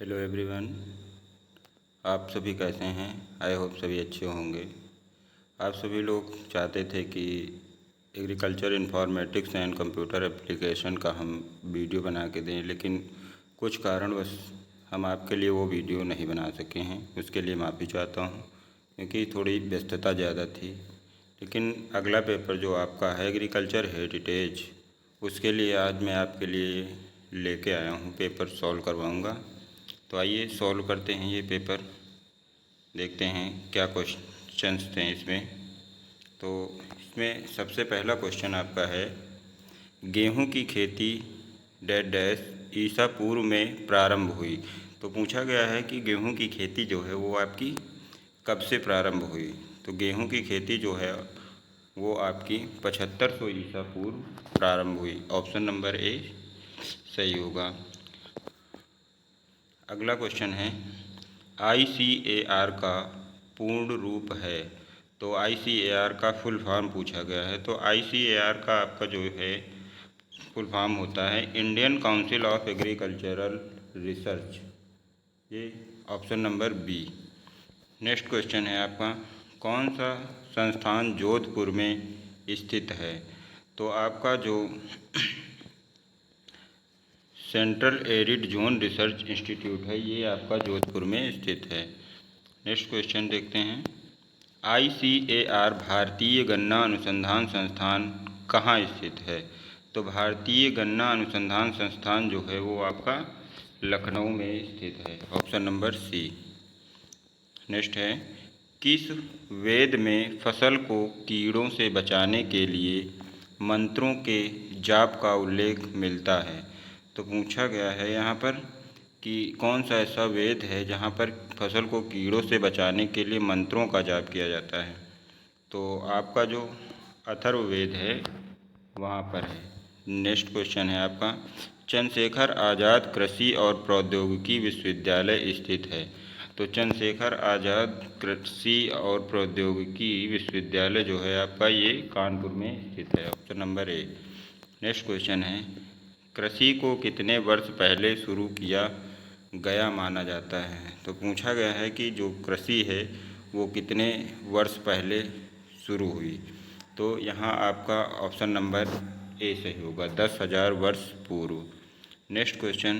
Hello everyone, आप सभी कैसे हैं? आई होप सभी अच्छे होंगे। आप सभी लोग चाहते थे कि agriculture informatics and computer application का हम वीडियो बना के दें, लेकिन कुछ कारणवश हम आपके लिए वो वीडियो नहीं बना सके हैं। उसके लिए माफ़ी चाहता हूँ, क्योंकि थोड़ी व्यस्तता ज़्यादा थी। लेकिन अगला पेपर जो आपका है एग्रीकल्चर हेरिटेज, उसके लिए आज मैं आपके लिए लेके आया हूँ, पेपर सॉल्व करवाऊँगा। तो आइए सॉल्व करते हैं ये पेपर, देखते हैं क्या क्वेश्चंस थे इसमें। तो इसमें सबसे पहला क्वेश्चन आपका है, गेहूं की खेती डैश डैश ईसा पूर्व में प्रारंभ हुई। तो पूछा गया है कि गेहूं की खेती जो है वो आपकी कब से प्रारंभ हुई। तो गेहूं की खेती जो है वो आपकी 7500 ईसा पूर्व प्रारंभ हुई। ऑप्शन नंबर ए सही होगा। अगला क्वेश्चन है, ICAR का पूर्ण रूप है। तो ICAR का फुल फॉर्म पूछा गया है। तो ICAR का आपका जो है फुल फॉर्म होता है Indian Council of Agricultural Research. ये option number B. Next question है आपका, कौन सा संस्थान जोधपुर में स्थित है। तो आपका जो central arid zone research institute है ये आपका जोधपुर में स्थित है। नेक्स्ट क्वेश्चन देखते हैं, ICAR भारतीय गन्ना अनुसंधान संस्थान कहाँ स्थित है। तो भारतीय गन्ना अनुसंधान संस्थान जो है वो आपका लखनऊ में स्थित है। Option number C. नेक्स्ट है, किस वेद में फसल को कीड़ों से बचाने के लिए मंत्रों के जाप का उल्लेख मिलता है। तो पूछा गया है यहाँ पर कि कौन सा ऐसा वेद है जहाँ पर फसल को कीड़ों से बचाने के लिए मंत्रों का जाप किया जाता है। तो आपका जो अथर्ववेद है वहाँ पर है। नेक्स्ट क्वेश्चन है आपका, चंद्रशेखर आज़ाद कृषि और प्रौद्योगिकी विश्वविद्यालय स्थित है। तो चंद्रशेखर आज़ाद कृषि और प्रौद्योगिकी विश्वविद्यालय जो है आपका ये कानपुर में स्थित है। Option number A. Next question है, कृषि को कितने वर्ष पहले शुरू किया गया माना जाता है। तो पूछा गया है कि जो कृषि है वो कितने वर्ष पहले शुरू हुई। तो यहाँ आपका ऑप्शन नंबर ए सही होगा, 10,000 वर्ष पूर्व। नेक्स्ट क्वेश्चन,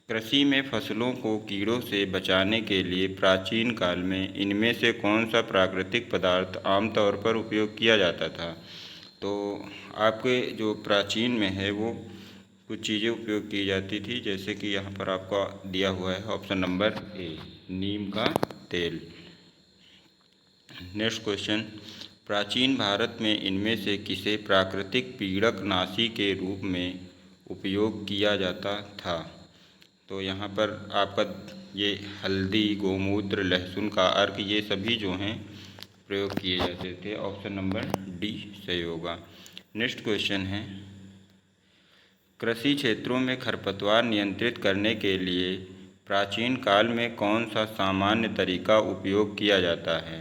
कृषि में फसलों को कीड़ों से बचाने के लिए प्राचीन काल में इनमें से कौन सा प्राकृतिक पदार्थ आमतौर पर उपयोग किया जाता था। तो आपके जो प्राचीन में है वो कुछ चीज़ें उपयोग की जाती थी, जैसे कि यहाँ पर आपका दिया हुआ है ऑप्शन नंबर ए, नीम का तेल। नेक्स्ट क्वेश्चन, प्राचीन भारत में इनमें से किसे प्राकृतिक पीड़क नाशी के रूप में उपयोग किया जाता था। तो यहाँ पर आपका ये हल्दी, गोमूत्र, लहसुन का अर्क ये सभी जो हैं प्रयोग किए जाते थे। ऑप्शन नंबर डी सही होगा। नेक्स्ट क्वेश्चन है, कृषि क्षेत्रों में खरपतवार नियंत्रित करने के लिए प्राचीन काल में कौन सा सामान्य तरीका उपयोग किया जाता है।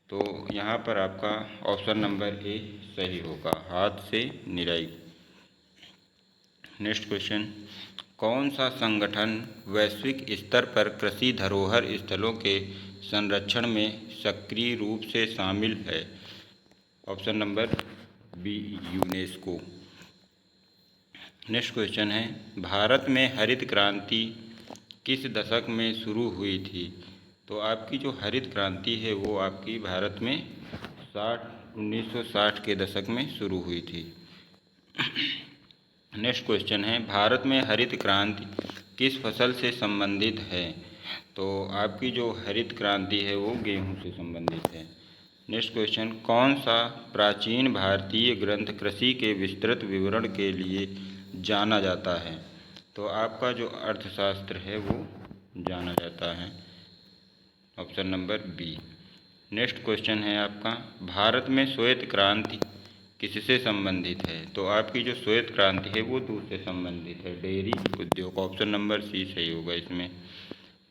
तो यहाँ पर आपका ऑप्शन नंबर ए सही होगा, हाथ से निराई। नेक्स्ट क्वेश्चन, कौन सा संगठन वैश्विक स्तर पर कृषि धरोहर स्थलों के संरक्षण में सक्रिय रूप से शामिल है। Option number B, UNESCO. Next question है, भारत में हरित क्रांति किस दशक में शुरू हुई थी। तो आपकी जो हरित क्रांति है वो आपकी भारत में 1960 के दशक में शुरू हुई थी। नेक्स्ट क्वेश्चन है, भारत में हरित क्रांति किस फसल से संबंधित है। तो आपकी जो हरित क्रांति है वो गेहूं से संबंधित है। नेक्स्ट क्वेश्चन, कौन सा प्राचीन भारतीय ग्रंथ कृषि के विस्तृत विवरण के लिए जाना जाता है। तो आपका जो अर्थशास्त्र है वो जाना जाता है। Option number B. Next question है आपका, भारत में श्वेत क्रांति किससे संबंधित है। तो आपकी जो श्वेत क्रांति है वो दूध से संबंधित है, डेयरी उद्योग। ऑप्शन नंबर सी सही होगा इसमें।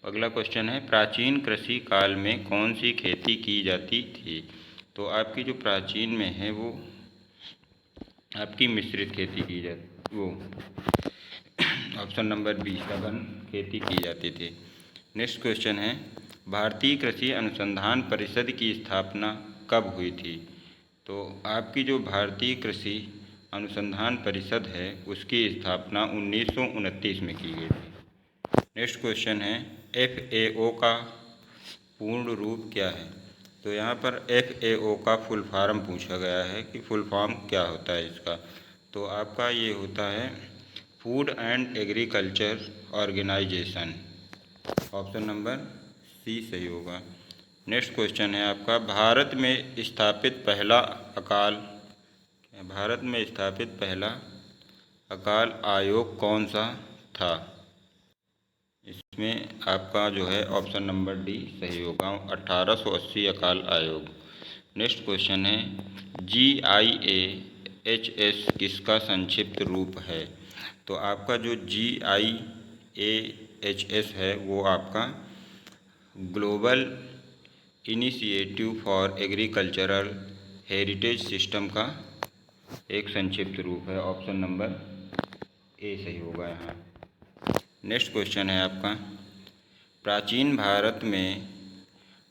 अगला क्वेश्चन है, प्राचीन कृषि काल में कौन सी खेती की जाती थी। तो आपकी जो प्राचीन में है वो आपकी मिश्रित खेती की जाती वो ऑप्शन नंबर बी, सघन खेती की जाती थी। नेक्स्ट क्वेश्चन है, भारतीय कृषि अनुसंधान परिषद की स्थापना कब हुई थी? तो आपकी जो भारतीय कृषि अनुसंधान परिषद है उसकी स्थापना 1929 में की गई थी। नेक्स्ट क्वेश्चन है, FAO का पूर्ण रूप क्या है? तो यहाँ पर FAO का फुल फॉर्म पूछा गया है कि फुल फॉर्म क्या होता है इसका। तो आपका ये होता है food and agriculture organization. Option number C सही होगा। नेक्स्ट क्वेश्चन है आपका, भारत में स्थापित पहला अकाल आयोग कौन सा था? इसमें आपका जो है ऑप्शन नंबर डी सही होगा, 1880 अकाल आयोग। नेक्स्ट क्वेश्चन है, GIAHS किसका संक्षिप्त रूप है? तो आपका जो GIAHS है वो आपका global initiative for agricultural heritage system का एक संक्षिप्त रूप है। ऑप्शन नंबर ए सही होगा यहाँ। नेक्स्ट क्वेश्चन है आपका, प्राचीन भारत में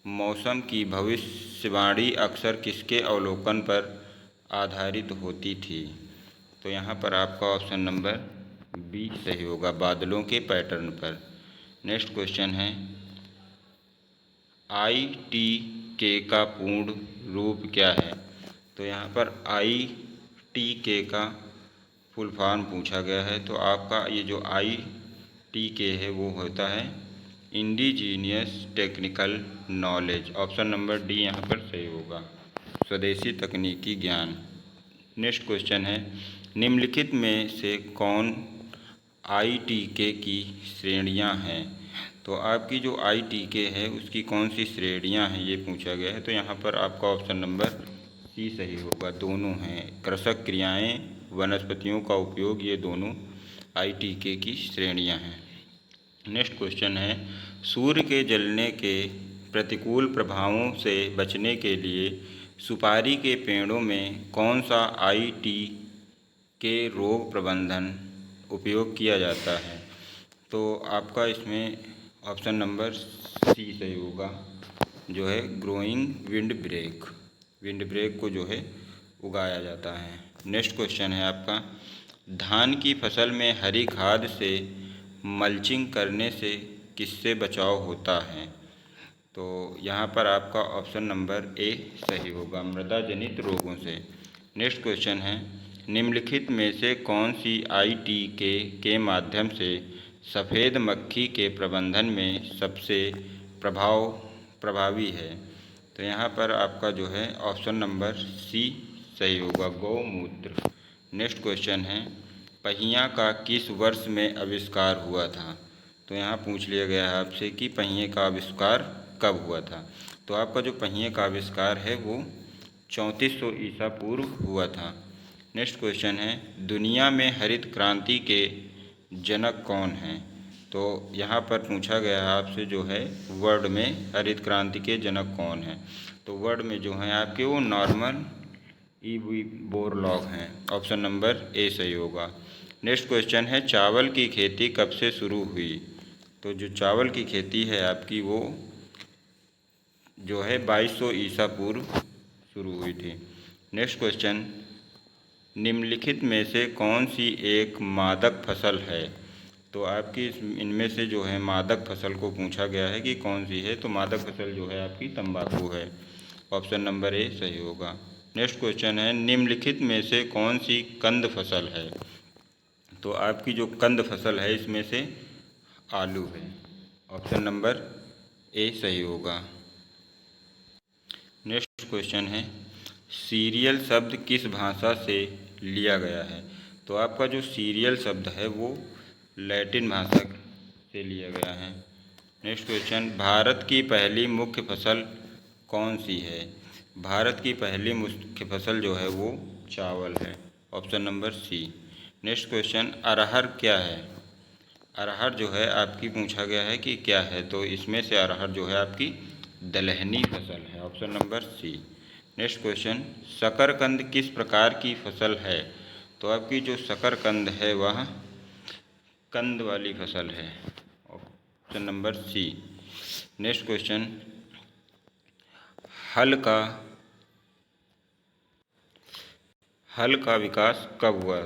मौसम की भविष्यवाणी अक्सर किसके अवलोकन पर आधारित होती थी? तो यहाँ पर आपका ऑप्शन नंबर बी सही होगा, बादलों के पैटर्न पर। नेक्स्ट क्वेश्चन है, ITK का पूर्ण रूप क्या है? तो यहाँ पर ITK का फुल फॉर्म पूछा गया है। तो आपका ये जो ITK है वो होता है indigenous technical knowledge. Option number D यहाँ पर सही होगा, स्वदेशी तकनीकी ज्ञान। नेक्स्ट क्वेश्चन है, निम्नलिखित में से कौन ITK की श्रेणियाँ हैं? तो आपकी जो ITK है उसकी कौन सी श्रेणियाँ हैं ये पूछा गया है। तो यहाँ पर आपका ऑप्शन नंबर सी सही होगा, दोनों हैं। कृषक क्रियाएं, वनस्पतियों का उपयोग, ये दोनों ITK की श्रेणियाँ हैं। नेक्स्ट क्वेश्चन है, सूर्य के जलने के प्रतिकूल प्रभावों से बचने के लिए सुपारी के पेड़ों में कौन सा ITK रोग प्रबंधन उपयोग किया जाता है? तो आपका इसमें ऑप्शन नंबर सी सही होगा, जो है ग्रोइंग विंड ब्रेक को जो है उगाया जाता है। नेक्स्ट क्वेश्चन है आपका, धान की फसल में हरी खाद से मल्चिंग करने से किससे बचाव होता है? तो यहाँ पर आपका ऑप्शन नंबर ए सही होगा, मृदा जनित रोगों से। नेक्स्ट क्वेश्चन है, निम्नलिखित में से कौन सी ITK के माध्यम से सफ़ेद मक्खी के प्रबंधन में सबसे प्रभावी है? तो यहाँ पर आपका जो है ऑप्शन नंबर सी सही होगा, गौमूत्र। नेक्स्ट क्वेश्चन है, पहिया का किस वर्ष में आविष्कार हुआ था? तो यहाँ पूछ लिया गया है आपसे कि पहिए का आविष्कार कब हुआ था। तो आपका जो पहिए का आविष्कार है वो 3400 ईसा पूर्व हुआ था। नेक्स्ट क्वेश्चन है, दुनिया में हरित क्रांति के जनक कौन हैं? तो यहाँ पर पूछा गया है आपसे जो है वर्ल्ड में हरित क्रांति के जनक कौन हैं? तो वर्ल्ड में जो हैं आपके वो नॉर्मन बोरलॉग हैं। ऑप्शन नंबर ए सही होगा। नेक्स्ट क्वेश्चन है, चावल की खेती कब से शुरू हुई? तो जो चावल की खेती है आपकी वो जो है 2200 ईसा पूर्व शुरू हुई थी। नेक्स्ट क्वेश्चन, निम्नलिखित में से कौन सी एक मादक फसल है? तो आपकी इनमें से जो है मादक फसल को पूछा गया है कि कौन सी है। तो मादक फसल जो है आपकी तंबाकू है। ऑप्शन नंबर ए सही होगा। नेक्स्ट क्वेश्चन है, निम्नलिखित में से कौन सी कंद फसल है? तो आपकी जो कंद फसल है इसमें से आलू है। ऑप्शन नंबर ए सही होगा। नेक्स्ट क्वेश्चन है, सीरियल शब्द किस भाषा से लिया गया है? तो आपका जो सीरियल शब्द है वो लैटिन भाषा से लिया गया है। नेक्स्ट क्वेश्चन, भारत की पहली मुख्य फसल कौन सी है? भारत की पहली मुख्य फसल जो है वो चावल है। Option number C. Next question, अरहर क्या है? अरहर जो है आपकी पूछा गया है कि क्या है। तो इसमें से अरहर जो है आपकी दलहनी फसल है। Option number C. Next question, शकरकंद किस प्रकार की फसल है? तो आपकी जो शकरकंद है वह कंद वाली फसल है, option number C. Next question, हल का विकास कब हुआ?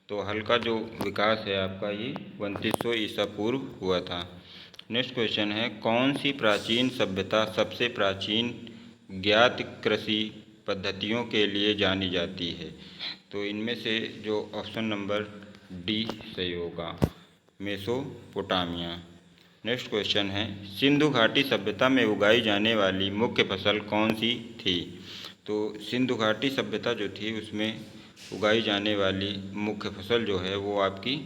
तो हल का जो विकास है आपका ये 3200 ईसा पूर्व हुआ था। नेक्स्ट क्वेश्चन है, कौन सी प्राचीन सभ्यता सबसे प्राचीन ज्ञात कृषि पद्धतियों के लिए जानी जाती है? तो इनमें से जो ऑप्शन नंबर डी सही होगा, मेसोपोटामिया। नेक्स्ट क्वेश्चन है, सिंधु घाटी सभ्यता में उगाई जाने वाली मुख्य फसल कौन सी थी? तो सिंधु घाटी सभ्यता जो थी उसमें उगाई जाने वाली मुख्य फसल जो है वो आपकी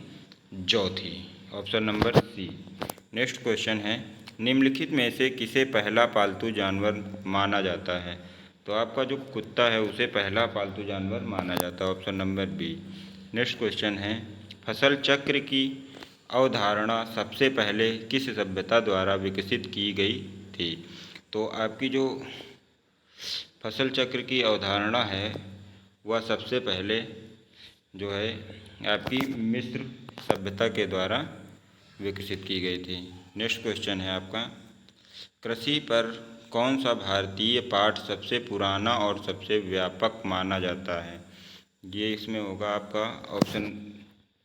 जौ थी, option number C. Next question है, निम्नलिखित में से किसे पहला पालतू जानवर माना जाता है? तो आपका जो कुत्ता है उसे पहला पालतू जानवर माना जाता है, option number B. Next question है, फसल चक्र की अवधारणा सबसे पहले किस सभ्यता द्वारा विकसित की गई थी? तो आपकी जो फसल चक्र की अवधारणा है वह सबसे पहले जो है आपकी मिस्र सभ्यता के द्वारा विकसित की गई थी। नेक्स्ट क्वेश्चन है आपका, कृषि पर कौन सा भारतीय पाठ सबसे पुराना और सबसे व्यापक माना जाता है? ये इसमें होगा आपका ऑप्शन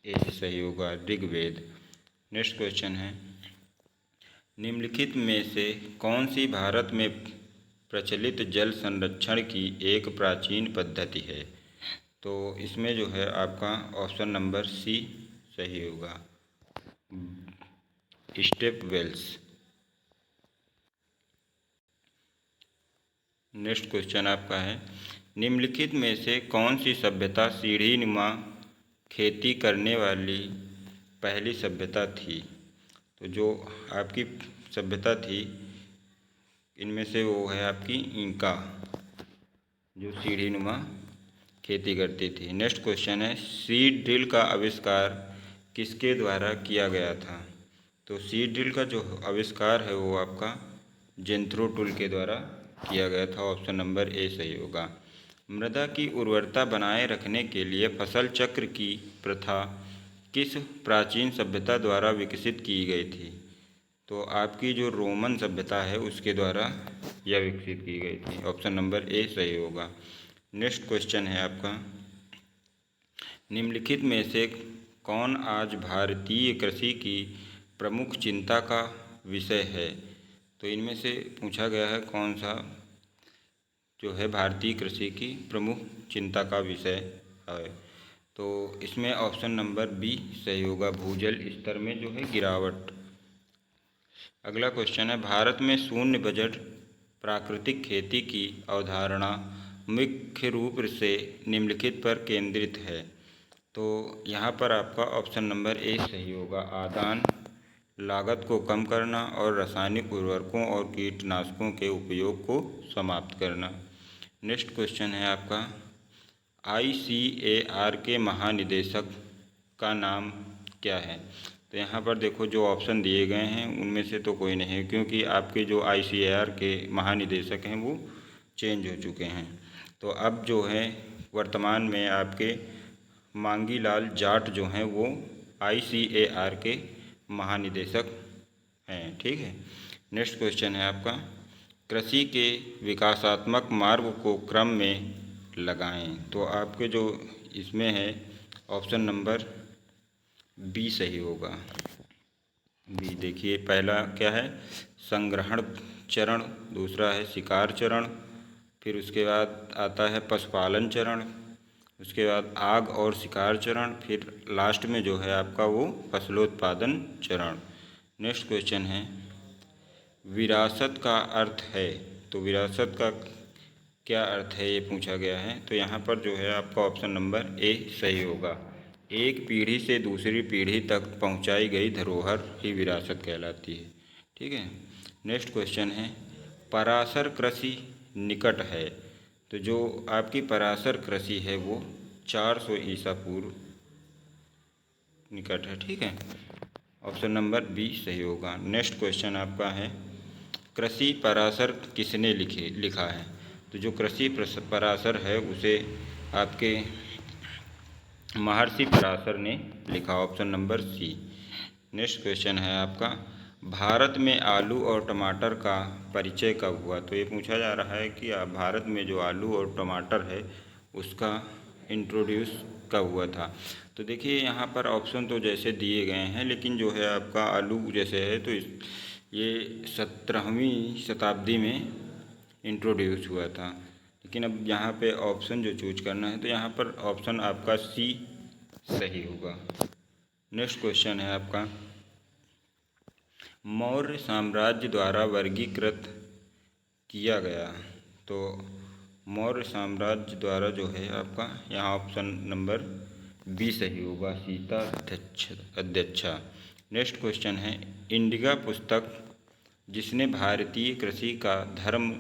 ए सही होगा, ऋग्वेद। नेक्स्ट क्वेश्चन है, निम्नलिखित में से कौन सी भारत में प्रचलित जल संरक्षण की एक प्राचीन पद्धति है? तो इसमें जो है आपका ऑप्शन नंबर सी सही होगा, स्टेप वेल्स। नेक्स्ट क्वेश्चन आपका है, निम्नलिखित में से कौन सी सभ्यता सीढ़ीनुमा खेती करने वाली पहली सभ्यता थी? तो जो आपकी सभ्यता थी इनमें से वो है आपकी इंका, जो सीढ़ीनुमा खेती करती थी। नेक्स्ट क्वेश्चन है, सीड ड्रिल का आविष्कार किसके द्वारा किया गया था? तो सीड ड्रिल का जो आविष्कार है वो आपका जेंथ्रो टूल के द्वारा किया गया था, ऑप्शन नंबर ए सही होगा। मृदा की उर्वरता बनाए रखने के लिए फसल चक्र की प्रथा किस प्राचीन सभ्यता द्वारा विकसित की गई थी? तो आपकी जो रोमन सभ्यता है उसके द्वारा यह विकसित की गई थी, ऑप्शन नंबर ए सही होगा। नेक्स्ट क्वेश्चन है आपका, निम्नलिखित में से कौन आज भारतीय कृषि की प्रमुख चिंता का विषय है? तो इनमें से पूछा गया है कौन सा जो है भारतीय कृषि की प्रमुख चिंता का विषय है। तो इसमें ऑप्शन नंबर बी सही होगा, भूजल स्तर में जो है गिरावट। अगला क्वेश्चन है, भारत में शून्य बजट प्राकृतिक खेती की अवधारणा मुख्य रूप से निम्नलिखित पर केंद्रित है। तो यहाँ पर आपका ऑप्शन नंबर ए सही होगा, आदान लागत को कम करना और रासायनिक उर्वरकों और कीटनाशकों के उपयोग को समाप्त करना। नेक्स्ट क्वेश्चन है आपका, ICAR के महानिदेशक का नाम क्या है? तो यहाँ पर देखो जो ऑप्शन दिए गए हैं उनमें से तो कोई नहीं है, क्योंकि आपके जो ICAR के महानिदेशक हैं वो चेंज हो चुके हैं। तो अब जो है वर्तमान में आपके मांगी लाल जाट जो हैं वो ICAR के महानिदेशक हैं, ठीक है। नेक्स्ट क्वेश्चन है आपका, कृषि के विकासात्मक मार्ग को क्रम में लगाएं। तो आपके जो इसमें है ऑप्शन नंबर बी सही होगा, बी। देखिए पहला क्या है, संग्रहण चरण, दूसरा है शिकार चरण, फिर उसके बाद आता है पशुपालन चरण, उसके बाद आग और शिकार चरण, फिर लास्ट में जो है आपका वो फसलोत्पादन चरण। नेक्स्ट क्वेश्चन है, विरासत का अर्थ है। तो विरासत का क्या अर्थ है ये पूछा गया है। तो यहाँ पर जो है आपका ऑप्शन नंबर ए सही होगा, एक पीढ़ी से दूसरी पीढ़ी तक पहुँचाई गई धरोहर ही विरासत कहलाती है, ठीक है। नेक्स्ट क्वेश्चन है, पराशर कृषि निकट है। तो जो आपकी पराशर कृषि है वो 400 ईसा पूर्व निकट है, ठीक है। ऑप्शन नंबर बी सही होगा। नेक्स्ट क्वेश्चन आपका है, कृषि पराशर किसने लिखा है? तो जो कृषि पराशर है उसे आपके महर्षि पराशर ने लिखा, option number C. Next question है आपका, भारत में आलू और टमाटर का परिचय कब हुआ? तो ये पूछा जा रहा है कि भारत में जो आलू और टमाटर है उसका इंट्रोड्यूस कब हुआ था। तो देखिए यहाँ पर ऑप्शन तो जैसे दिए गए हैं, लेकिन जो है आपका आलू जैसे है तो ये 17वीं शताब्दी में इंट्रोड्यूस हुआ था। लेकिन अब यहाँ पे ऑप्शन जो चूज करना है तो यहाँ पर ऑप्शन आपका सी सही होगा। नेक्स्ट क्वेश्चन है आपका, मौर्य साम्राज्य द्वारा वर्गीकृत किया गया। तो मौर्य साम्राज्य द्वारा जो है आपका यहाँ ऑप्शन नंबर बी सही होगा, सीता अध्यक्षा। नेक्स्ट क्वेश्चन है, इंडिका पुस्तक जिसने भारतीय कृषि का धर्म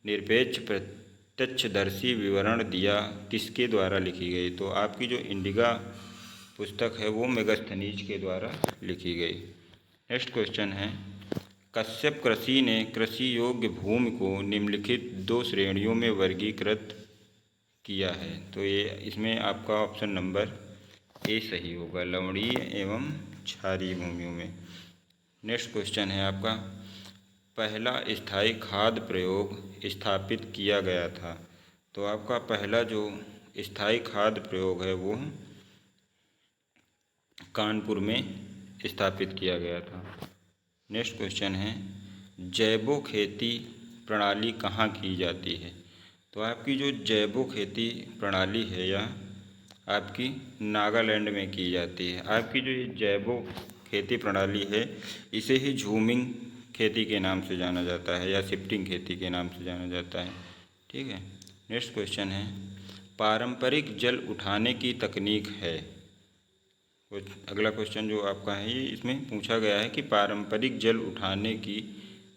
निरपेक्ष प्रत्यक्षदर्शी विवरण दिया, किसके द्वारा लिखी गई? तो आपकी जो इंडिका पुस्तक है वो मेगास्थनीज के द्वारा लिखी गई। नेक्स्ट क्वेश्चन है, कश्यप कृषि ने कृषि योग्य भूमि को निम्नलिखित 2 श्रेणियों में वर्गीकृत किया है। तो ये इसमें आपका ऑप्शन नंबर ए सही होगा, लवणीय एवं क्षारीय भूमियों में। नेक्स्ट क्वेश्चन है आपका, पहला स्थायी खाद प्रयोग स्थापित किया गया था। तो आपका पहला जो स्थायी खाद प्रयोग है वो कानपुर में स्थापित किया गया था। नेक्स्ट क्वेश्चन है, जैवो खेती प्रणाली कहाँ की जाती है? तो आपकी जो जैवो खेती प्रणाली है यह आपकी नागालैंड में की जाती है। आपकी जो ये जैवो खेती प्रणाली है इसे ही झूमिंग खेती के नाम से जाना जाता है या शिफ्टिंग खेती के नाम से जाना जाता है। ठीक है। नेक्स्ट क्वेश्चन है, पारंपरिक जल उठाने की तकनीक है। अगला क्वेश्चन जो आपका है ये इसमें पूछा गया है कि पारंपरिक जल उठाने की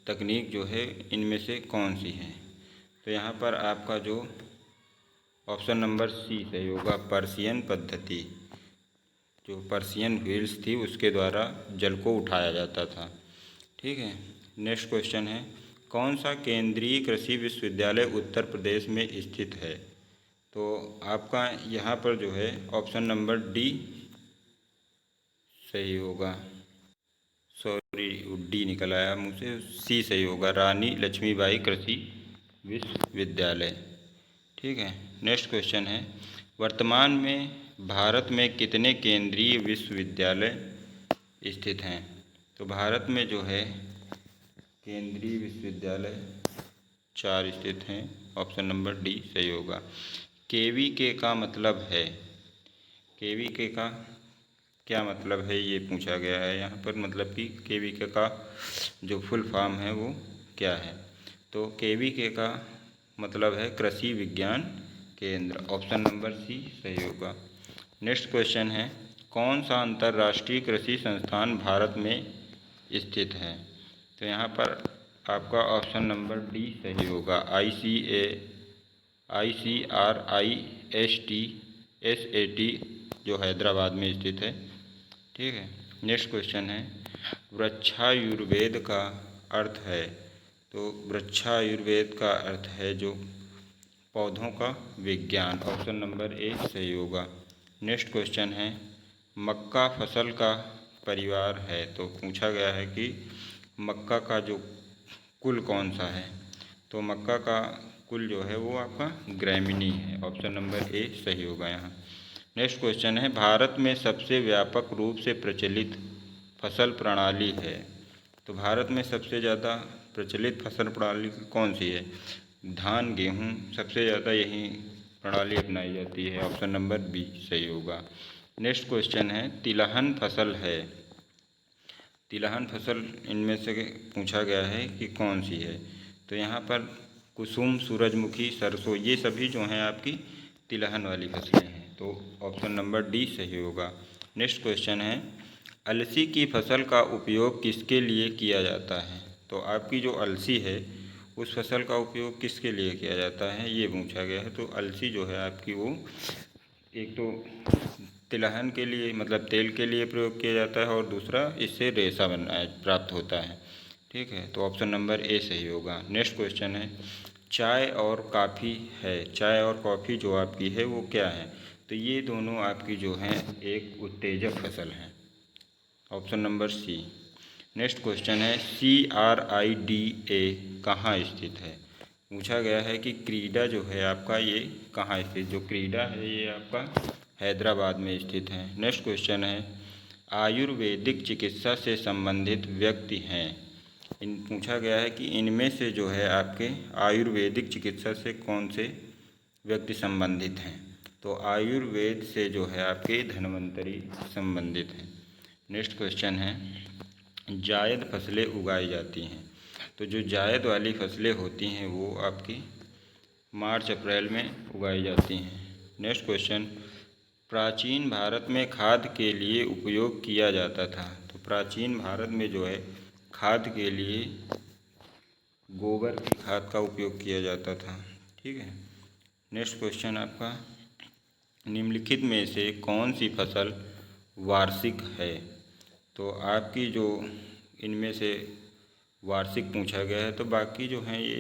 तकनीक जो है इनमें से कौन सी है? तो यहाँ पर आपका जो ऑप्शन नंबर सी सही होगा, पर्शियन पद्धति। जो पर्शियन व्हील्स थी उसके द्वारा जल को उठाया जाता था। ठीक है। नेक्स्ट क्वेश्चन है, कौन सा केंद्रीय कृषि विश्वविद्यालय उत्तर प्रदेश में स्थित है? तो आपका यहाँ पर जो है ऑप्शन नंबर डी सही होगा, सॉरी डी निकल आया मुँह से, सी सही होगा, रानी लक्ष्मीबाई कृषि विश्वविद्यालय। ठीक है। नेक्स्ट क्वेश्चन है, वर्तमान में भारत में कितने केंद्रीय विश्वविद्यालय स्थित हैं? तो भारत में जो है केंद्रीय विश्वविद्यालय 4 स्थित हैं, ऑप्शन नंबर डी सही होगा। केवीके का मतलब है, केवीके का क्या मतलब है ये पूछा गया है यहाँ पर, मतलब कि केवीके का जो फुल फॉर्म है वो क्या है? तो केवीके का मतलब है कृषि विज्ञान केंद्र, ऑप्शन नंबर सी सही होगा। नेक्स्ट क्वेश्चन है, कौन सा अंतर्राष्ट्रीय कृषि संस्थान भारत में स्थित है? तो यहाँ पर आपका ऑप्शन नंबर डी सही होगा, ICRIST जो हैदराबाद में स्थित है। ठीक है। नेक्स्ट क्वेश्चन है, वृक्षायुर्वेद का अर्थ है? तो वृक्षायुर्वेद का अर्थ है जो पौधों का विज्ञान, ऑप्शन नंबर ए सही होगा। नेक्स्ट क्वेश्चन है, मक्का फसल का परिवार है। तो पूछा गया है कि मक्का का जो कुल कौन सा है? तो मक्का का कुल जो है वो आपका ग्रैमिनी है, ऑप्शन नंबर ए सही होगा यहाँ। नेक्स्ट क्वेश्चन है, भारत में सबसे व्यापक रूप से प्रचलित फसल प्रणाली है। तो भारत में सबसे ज़्यादा प्रचलित फसल प्रणाली कौन सी है? धान गेहूँ सबसे ज़्यादा यही प्रणाली अपनाई जाती है, ऑप्शन नंबर बी सही होगा। नेक्स्ट क्वेश्चन है, तिलहन फसल है। तिलहन फसल इनमें से पूछा गया है कि कौन सी है? तो यहाँ पर कुसुम, सूरजमुखी, सरसों ये सभी जो हैं आपकी तिलहन वाली फसलें हैं, तो ऑप्शन नंबर डी सही होगा। नेक्स्ट क्वेश्चन है, अलसी की फसल का उपयोग किसके लिए किया जाता है? तो आपकी जो अलसी है उस फसल का उपयोग किसके लिए किया जाता है ये पूछा गया है। तो अलसी जो है आपकी वो एक तो तिलहन के लिए मतलब तेल के लिए प्रयोग किया जाता है और दूसरा इससे रेशा प्राप्त होता है। ठीक है। तो ऑप्शन नंबर ए सही होगा। नेक्स्ट क्वेश्चन है, चाय और कॉफ़ी है। चाय और कॉफ़ी जो आपकी है वो क्या है? तो ये दोनों आपकी जो हैं एक उत्तेजक फसल हैं। Option number C. Next question है CRIDA कहाँ स्थित है। पूछा गया है कि क्रीडा जो है आपका ये कहाँ स्थित, जो क्रीडा है ये आपका हैदराबाद में स्थित है। नेक्स्ट क्वेश्चन है आयुर्वेदिक चिकित्सा से संबंधित व्यक्ति हैं। पूछा गया है कि इनमें से जो है आपके आयुर्वेदिक चिकित्सा से कौन से व्यक्ति संबंधित हैं। तो आयुर्वेद से जो है आपके धन्वंतरी संबंधित हैं। नेक्स्ट क्वेश्चन है जायद फसलें उगाई जाती हैं। तो जो जायद वाली फसलें होती हैं वो आपकी मार्च अप्रैल में उगाई जाती हैं। नेक्स्ट क्वेश्चन प्राचीन भारत में खाद के लिए उपयोग किया जाता था। तो प्राचीन भारत में जो है खाद के लिए गोबर की खाद का उपयोग किया जाता था। ठीक है। नेक्स्ट क्वेश्चन आपका निम्नलिखित में से कौन सी फसल वार्षिक है। तो आपकी जो इनमें से वार्षिक पूछा गया है, तो बाकी जो हैं ये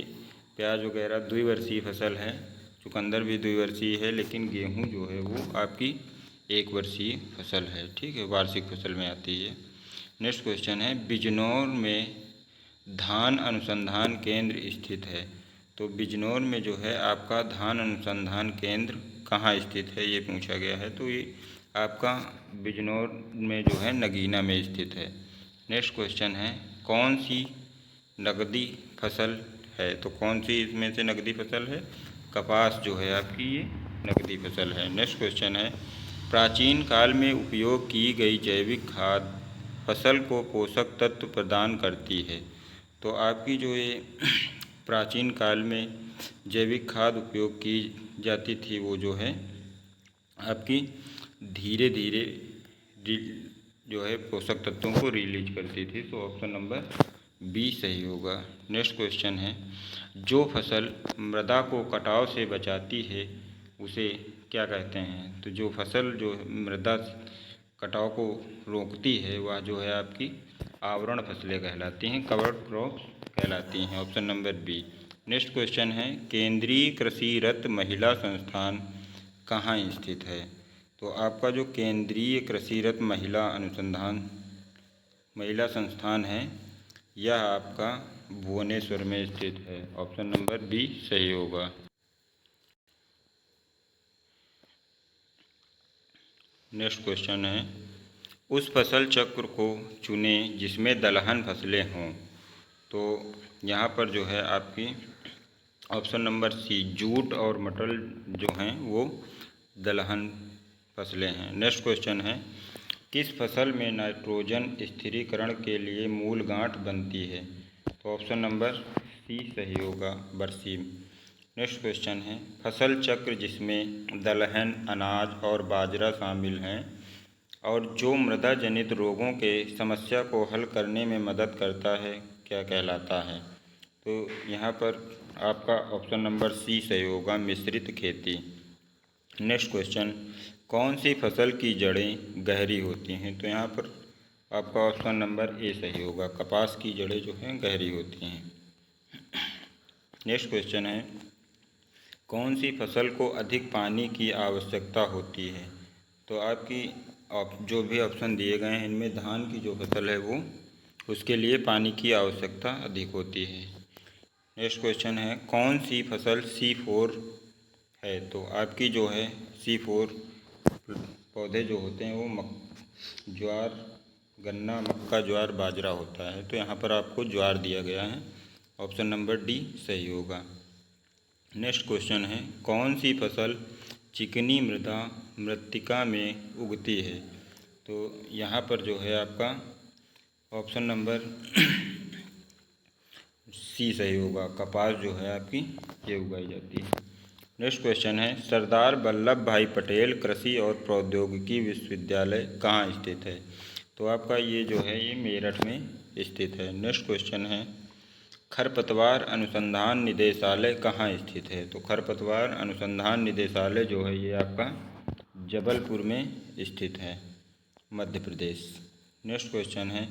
प्याज वगैरह द्विवर्षीय फसल है, चुकंदर भी द्विवर्षीय है, लेकिन गेहूं जो है वो आपकी एक वर्षीय फसल है। ठीक है, वार्षिक फसल में आती है। नेक्स्ट क्वेश्चन है बिजनौर में धान अनुसंधान केंद्र स्थित है। तो बिजनौर में जो है आपका धान अनुसंधान केंद्र कहाँ स्थित है ये पूछा गया है। तो ये आपका बिजनौर में जो है नगीना में स्थित है। नेक्स्ट क्वेश्चन है कौन सी नकदी फसल है। तो कौन सी इसमें से नकदी फसल है, कपास जो है आपकी ये नकदी फसल है। नेक्स्ट क्वेश्चन है प्राचीन काल में उपयोग की गई जैविक खाद फसल को पोषक तत्व प्रदान करती है। तो आपकी जो ये प्राचीन काल में जैविक खाद उपयोग की जाती थी वो जो है आपकी धीरे धीरे जो है पोषक तत्वों को रिलीज करती थी। तो ऑप्शन नंबर बी सही होगा। नेक्स्ट क्वेश्चन है जो फसल मृदा को कटाव से बचाती है उसे क्या कहते हैं। तो जो फसल जो मृदा कटाव को रोकती है वह जो है आपकी आवरण फसलें कहलाती हैं, कवर क्रॉप कहलाती हैं। Option number B. Next question है केंद्रीय कृषि रत्न महिला संस्थान कहाँ स्थित है। तो आपका जो केंद्रीय कृषि रत्न महिला संस्थान है यह आपका भुवनेश्वर में स्थित है। ऑप्शन नंबर बी सही होगा। नेक्स्ट क्वेश्चन है उस फसल चक्र को चुनें जिसमें दलहन फसलें हों। तो यहाँ पर जो है आपकी ऑप्शन नंबर सी जूट और मटर जो हैं वो दलहन फसलें हैं। नेक्स्ट क्वेश्चन है किस फसल में नाइट्रोजन स्थिरीकरण के लिए मूल गांठ बनती है। तो ऑप्शन नंबर सी सही होगा, बरसीम। नेक्स्ट क्वेश्चन है फसल चक्र जिसमें दलहन अनाज और बाजरा शामिल हैं और जो मृदा जनित रोगों के समस्या को हल करने में मदद करता है क्या कहलाता है। तो यहाँ पर आपका ऑप्शन नंबर सी सही होगा, मिश्रित खेती। नेक्स्ट क्वेश्चन कौन सी फसल की जड़ें गहरी होती हैं। तो यहाँ पर आपका ऑप्शन नंबर ए सही होगा, कपास की जड़ें जो हैं गहरी होती हैं। नेक्स्ट क्वेश्चन है कौन सी फसल को अधिक पानी की आवश्यकता होती है। तो आपकी जो भी ऑप्शन दिए गए हैं इनमें धान की जो फसल है वो उसके लिए पानी की आवश्यकता अधिक होती है। नेक्स्ट क्वेश्चन है कौन सी फसल C4 है। तो आपकी जो है C4 पौधे जो होते हैं वो ज्वार, गन्ना, मक्का, ज्वार, बाजरा होता है। तो यहाँ पर आपको ज्वार दिया गया है। ऑप्शन नंबर डी सही होगा। नेक्स्ट क्वेश्चन है कौन सी फसल चिकनी मृत्तिका में उगती है। तो यहाँ पर जो है आपका ऑप्शन नंबर सी सही होगा, कपास जो है आपकी ये उगाई जाती है। नेक्स्ट क्वेश्चन है सरदार वल्लभ भाई पटेल कृषि और प्रौद्योगिकी विश्वविद्यालय कहाँ स्थित है। तो आपका ये जो है ये मेरठ में स्थित है। नेक्स्ट क्वेश्चन है खरपतवार अनुसंधान निदेशालय कहाँ स्थित है। तो खरपतवार अनुसंधान निदेशालय जो है ये आपका जबलपुर में स्थित है, मध्य प्रदेश। नेक्स्ट क्वेश्चन है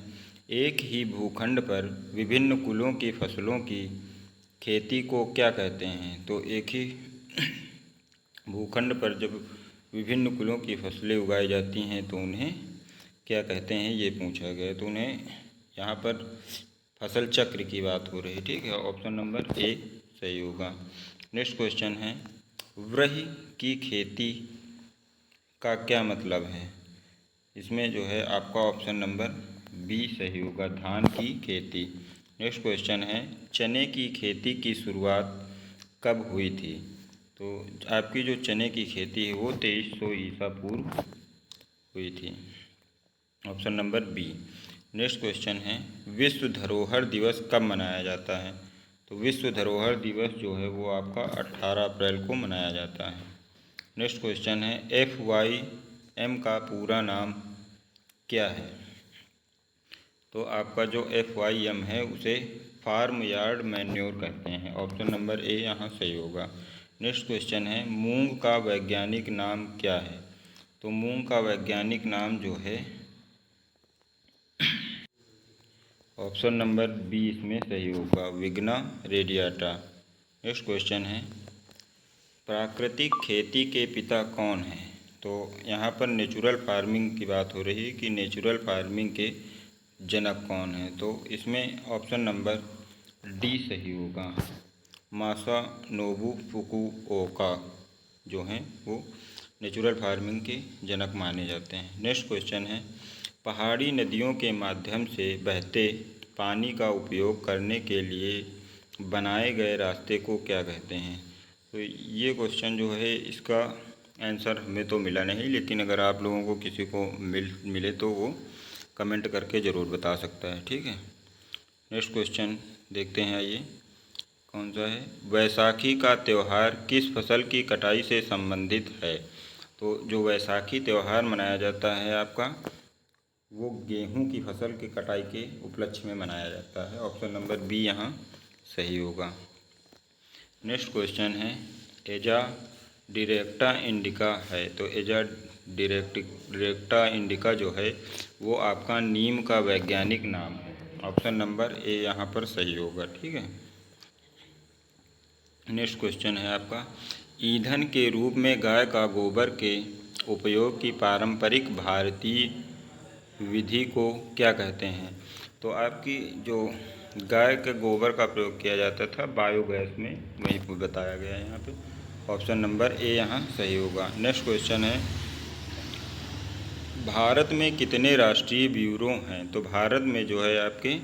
एक ही भूखंड पर विभिन्न कुलों की फसलों की खेती को क्या कहते हैं। तो एक ही भूखंड पर जब विभिन्न कुलों की फसलें उगाई जाती हैं तो उन्हें क्या कहते हैं, ये पूछा गया। तो उन्हें यहाँ पर फसल चक्र की बात हो रही है, ठीक है। ऑप्शन नंबर ए सही होगा। नेक्स्ट क्वेश्चन है, व्रही की खेती का क्या मतलब है। इसमें जो है आपका ऑप्शन नंबर बी सही होगा, धान की खेती। नेक्स्ट क्वेश्चन है, चने की खेती की शुरुआत कब हुई थी। तो आपकी जो चने की खेती है वो 2300 ईसा पूर्व हुई थी। Option number B. Next question है, विश्व धरोहर दिवस कब मनाया जाता है। तो विश्व धरोहर दिवस जो है वो आपका 18 अप्रैल को मनाया जाता है। नेक्स्ट क्वेश्चन है, FYM का पूरा नाम क्या है। तो आपका जो FYM है उसे फार्म यार्ड मैन्योर कहते हैं। ऑप्शन नंबर ए यहाँ सही होगा। नेक्स्ट क्वेश्चन है, मूंग का वैज्ञानिक नाम क्या है। तो मूंग का वैज्ञानिक नाम जो है ऑप्शन नंबर बी इसमें सही होगा, विग्ना रेडियाटा। नेक्स्ट क्वेश्चन है, प्राकृतिक खेती के पिता कौन हैं। तो यहाँ पर नेचुरल फार्मिंग की बात हो रही है कि नेचुरल फार्मिंग के जनक कौन हैं। तो इसमें ऑप्शन नंबर डी सही होगा, मासानोबु फुकुओका जो हैं वो नेचुरल फार्मिंग के जनक माने जाते हैं। नेक्स्ट क्वेश्चन है, पहाड़ी नदियों के माध्यम से बहते पानी का उपयोग करने के लिए बनाए गए रास्ते को क्या कहते हैं। तो ये क्वेश्चन जो है इसका आंसर हमें तो मिला नहीं, लेकिन अगर आप लोगों को किसी को मिले तो वो कमेंट करके ज़रूर बता सकता है, ठीक है। नेक्स्ट क्वेश्चन देखते हैं, आइए कौन सा है, वैसाखी का त्यौहार किस फसल की कटाई से संबंधित है। तो जो वैसाखी त्यौहार मनाया जाता है आपका वो गेहूं की फसल की कटाई के उपलक्ष्य में मनाया जाता है। ऑप्शन नंबर बी यहाँ सही होगा। नेक्स्ट क्वेश्चन है, एजा डिरेक्टा इंडिका है। तो एजा डिरेक्टा इंडिका जो है वो आपका नीम का वैज्ञानिक नाम है। ऑप्शन नंबर ए यहाँ पर सही होगा, ठीक है। नेक्स्ट क्वेश्चन है आपका, ईंधन के रूप में गाय का गोबर के उपयोग की पारंपरिक भारतीय विधि को क्या कहते हैं। तो आपकी जो गाय के गोबर का प्रयोग किया जाता था बायोगैस में, वही बताया गया है यहाँ पे। ऑप्शन नंबर ए यहाँ सही होगा। नेक्स्ट क्वेश्चन है, भारत में कितने राष्ट्रीय ब्यूरो हैं। तो भारत में जो है आपके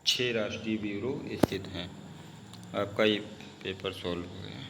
6 राष्ट्रीय ब्यूरो स्थित हैं। आपका ये पेपर सॉल्व हो गया।